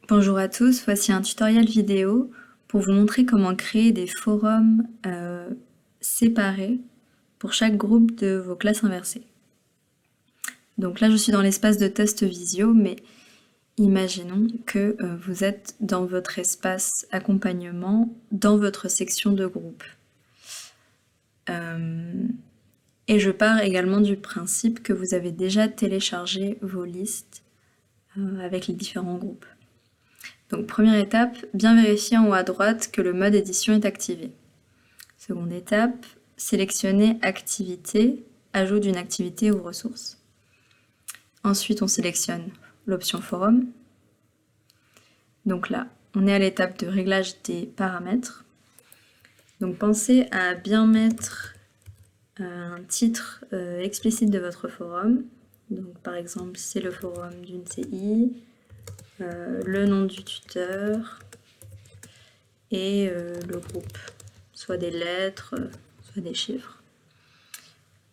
Bonjour à tous, voici un tutoriel vidéo pour vous montrer comment créer des forums séparés pour chaque groupe de vos classes inversées. Donc là je suis dans l'espace de test visio, mais imaginons que vous êtes dans votre espace accompagnement, dans votre section de groupe. Et je pars également du principe que vous avez déjà téléchargé vos listes avec les différents groupes. Donc première étape, bien vérifier en haut à droite que le mode édition est activé. Seconde étape, sélectionner activité, ajout d'une activité ou ressource. Ensuite on sélectionne l'option forum. Donc là, on est à l'étape de réglage des paramètres. Donc pensez à bien mettre un titre explicite de votre forum. Donc par exemple, c'est le forum d'une CI, le nom du tuteur et le groupe, soit des lettres, soit des chiffres.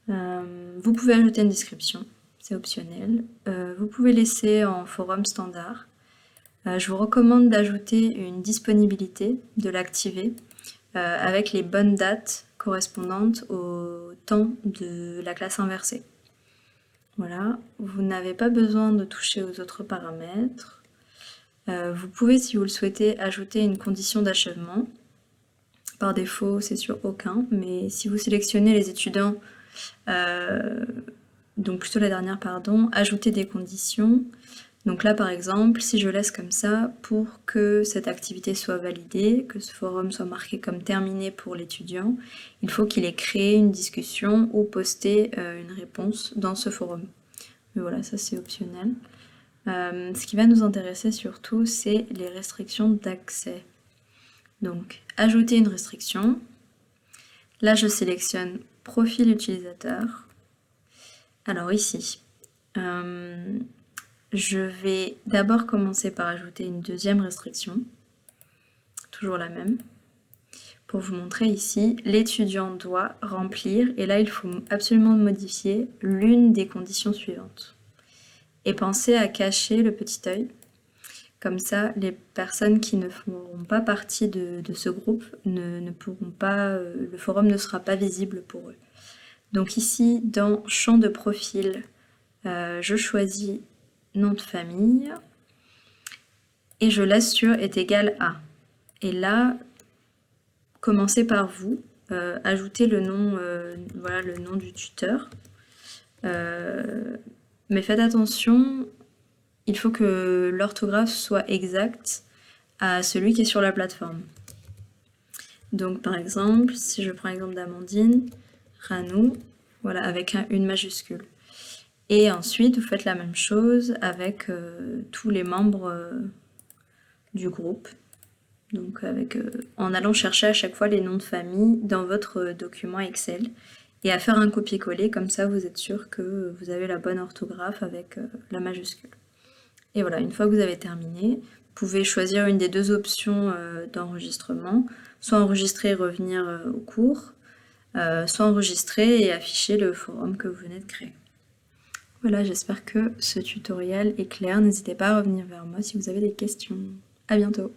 Vous pouvez ajouter une description, c'est optionnel. Vous pouvez laisser en forum standard. Je vous recommande d'ajouter une disponibilité, de l'activer, avec les bonnes dates correspondantes au temps de la classe inversée. Voilà, vous n'avez pas besoin de toucher aux autres paramètres. Vous pouvez, si vous le souhaitez, ajouter une condition d'achèvement. Par défaut, c'est sur aucun, mais si vous sélectionnez les étudiants, donc plutôt la dernière, pardon, ajouter des conditions. Donc là, par exemple, si je laisse comme ça, pour que cette activité soit validée, que ce forum soit marqué comme terminé pour l'étudiant, il faut qu'il ait créé une discussion ou posté une réponse dans ce forum. Mais voilà, ça c'est optionnel. Ce qui va nous intéresser surtout, c'est les restrictions d'accès. Donc, ajouter une restriction. Là, je sélectionne profil utilisateur. Alors ici, je vais d'abord commencer par ajouter une deuxième restriction, toujours la même, pour vous montrer ici, l'étudiant doit remplir, et là il faut absolument modifier l'une des conditions suivantes. Et pensez à cacher le petit œil, comme ça les personnes qui ne feront pas partie de ce groupe ne pourront pas, le forum ne sera pas visible pour eux. Donc ici, dans champ de profil, je choisis nom de famille et je laisse sur est égal à. Et là, commencez par vous, ajoutez le nom, voilà, le nom du tuteur. Mais faites attention, il faut que l'orthographe soit exacte à celui qui est sur la plateforme. Donc par exemple, si je prends l'exemple d'Amandine, Ranou, voilà, avec une majuscule. Et ensuite, vous faites la même chose avec tous les membres du groupe. Donc en allant chercher à chaque fois les noms de famille dans votre document Excel et à faire un copier-coller, comme ça vous êtes sûr que vous avez la bonne orthographe avec la majuscule. Et voilà, une fois que vous avez terminé, vous pouvez choisir une des deux options d'enregistrement, soit enregistrer et revenir au cours, soit enregistrer et afficher le forum que vous venez de créer. Voilà, j'espère que ce tutoriel est clair. N'hésitez pas à revenir vers moi si vous avez des questions. À bientôt!